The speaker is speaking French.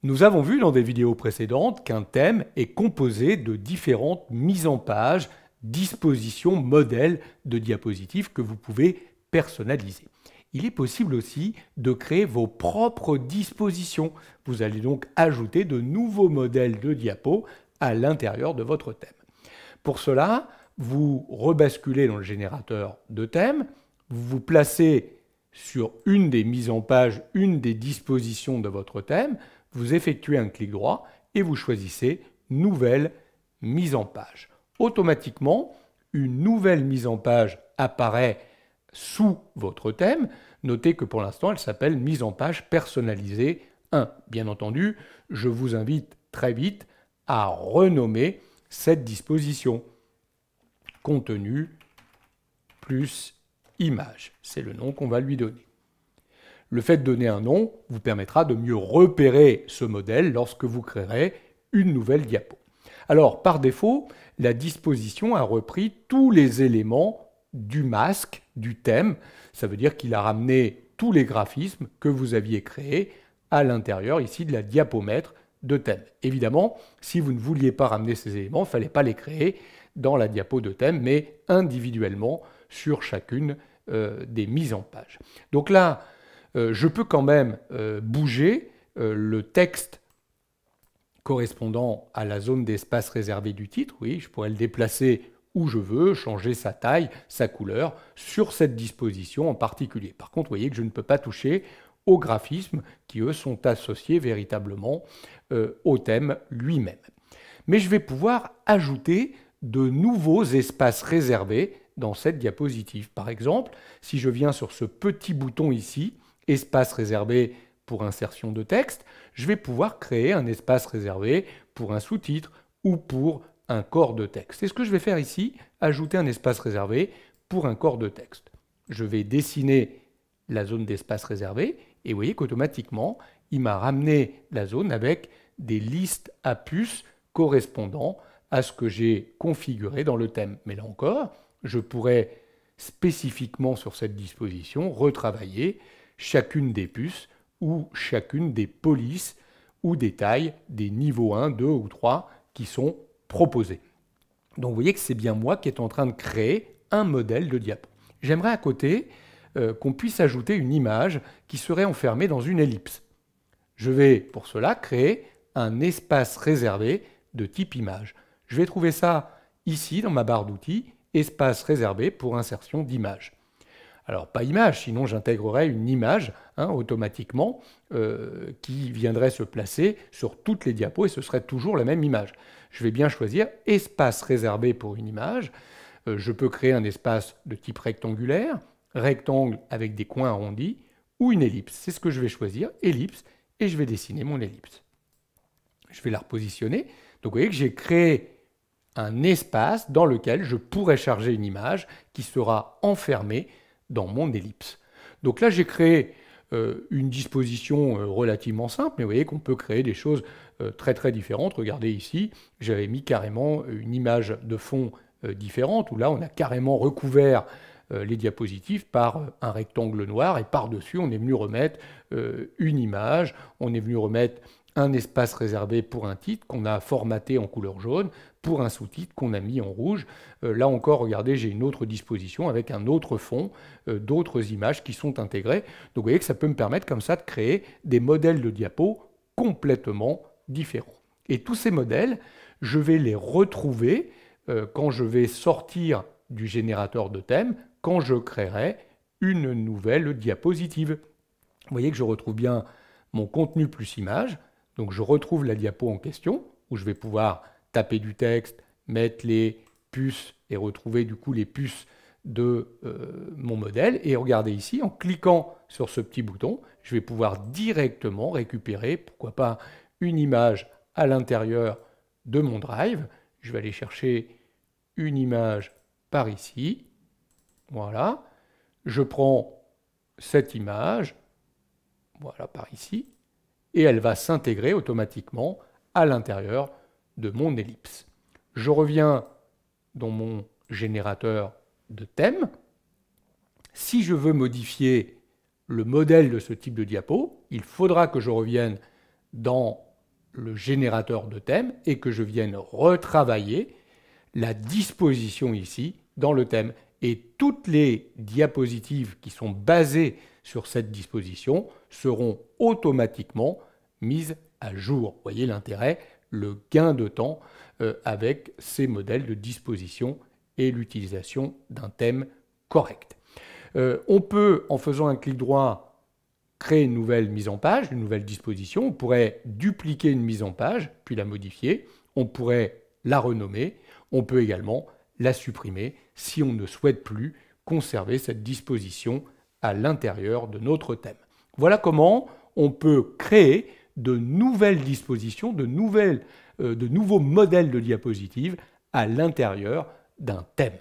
Nous avons vu dans des vidéos précédentes qu'un thème est composé de différentes mises en page, dispositions, modèles de diapositives que vous pouvez personnaliser. Il est possible aussi de créer vos propres dispositions. Vous allez donc ajouter de nouveaux modèles de diapos à l'intérieur de votre thème. Pour cela, vous rebasculez dans le générateur de thème, vous vous placez sur une des mises en page, une des dispositions de votre thème, vous effectuez un clic droit et vous choisissez Nouvelle mise en page. Automatiquement, une nouvelle mise en page apparaît sous votre thème. Notez que pour l'instant, elle s'appelle Mise en page personnalisée 1. Bien entendu, je vous invite très vite à renommer cette disposition. Contenu plus image, c'est le nom qu'on va lui donner. Le fait de donner un nom vous permettra de mieux repérer ce modèle lorsque vous créerez une nouvelle diapo. Alors, par défaut, la disposition a repris tous les éléments du masque, du thème. Ça veut dire qu'il a ramené tous les graphismes que vous aviez créés à l'intérieur ici de la diapomètre de thème. Évidemment, si vous ne vouliez pas ramener ces éléments, il ne fallait pas les créer dans la diapo de thème, mais individuellement sur chacune des mises en page. Donc là, je peux quand même bouger le texte correspondant à la zone d'espace réservée du titre. Oui, je pourrais le déplacer où je veux, changer sa taille, sa couleur, sur cette disposition en particulier. Par contre, vous voyez que je ne peux pas toucher aux graphismes qui, eux, sont associés véritablement au thème lui-même. Mais je vais pouvoir ajouter de nouveaux espaces réservés dans cette diapositive. Par exemple, si je viens sur ce petit bouton ici, espace réservé pour insertion de texte, je vais pouvoir créer un espace réservé pour un sous-titre ou pour un corps de texte. C'est ce que je vais faire ici, ajouter un espace réservé pour un corps de texte. Je vais dessiner la zone d'espace réservé et vous voyez qu'automatiquement, il m'a ramené la zone avec des listes à puces correspondant à ce que j'ai configuré dans le thème. Mais là encore, je pourrais spécifiquement sur cette disposition retravailler chacune des puces ou chacune des polices ou des tailles des niveaux 1, 2 ou 3 qui sont proposés. Donc vous voyez que c'est bien moi qui est en train de créer un modèle de diapo. J'aimerais à côté qu'on puisse ajouter une image qui serait enfermée dans une ellipse. Je vais pour cela créer un espace réservé de type image. Je vais trouver ça ici dans ma barre d'outils, espace réservé pour insertion d'image. Alors pas image, sinon j'intégrerai une image automatiquement qui viendrait se placer sur toutes les diapos et ce serait toujours la même image. Je vais bien choisir espace réservé pour une image. Je peux créer un espace de type rectangulaire, rectangle avec des coins arrondis ou une ellipse. C'est ce que je vais choisir, ellipse, et je vais dessiner mon ellipse. Je vais la repositionner. Donc vous voyez que j'ai créé un espace dans lequel je pourrais charger une image qui sera enfermée dans mon ellipse. Donc là, j'ai créé une disposition relativement simple, mais vous voyez qu'on peut créer des choses très très différentes. Regardez ici, j'avais mis carrément une image de fond différente, où là, on a carrément recouvert les diapositives par un rectangle noir, et par-dessus, on est venu remettre une image, on est venu remettre un espace réservé pour un titre qu'on a formaté en couleur jaune, pour un sous-titre qu'on a mis en rouge. Là encore, regardez, j'ai une autre disposition avec un autre fond, d'autres images qui sont intégrées. Donc vous voyez que ça peut me permettre comme ça de créer des modèles de diapos complètement différents. Et tous ces modèles, je vais les retrouver quand je vais sortir du générateur de thème, quand je créerai une nouvelle diapositive. Vous voyez que je retrouve bien mon contenu plus image. Donc je retrouve la diapo en question, où je vais pouvoir taper du texte, mettre les puces et retrouver du coup les puces de mon modèle. Et regardez ici, en cliquant sur ce petit bouton, je vais pouvoir directement récupérer, pourquoi pas, une image à l'intérieur de mon drive. Je vais aller chercher une image par ici. Voilà. Je prends cette image, voilà, par ici, et elle va s'intégrer automatiquement à l'intérieur de mon ellipse. Je reviens dans mon générateur de thème. Si je veux modifier le modèle de ce type de diapo, il faudra que je revienne dans le générateur de thème et que je vienne retravailler la disposition ici dans le thème. Et toutes les diapositives qui sont basées sur cette disposition seront automatiquement mises à jour. Vous voyez l'intérêt, le gain de temps avec ces modèles de disposition et l'utilisation d'un thème correct. On peut, en faisant un clic droit, créer une nouvelle mise en page, une nouvelle disposition. On pourrait dupliquer une mise en page, puis la modifier. On pourrait la renommer. On peut également la supprimer si on ne souhaite plus conserver cette disposition à l'intérieur de notre thème. Voilà comment on peut créer de nouvelles dispositions, de nouveaux modèles de diapositives à l'intérieur d'un thème.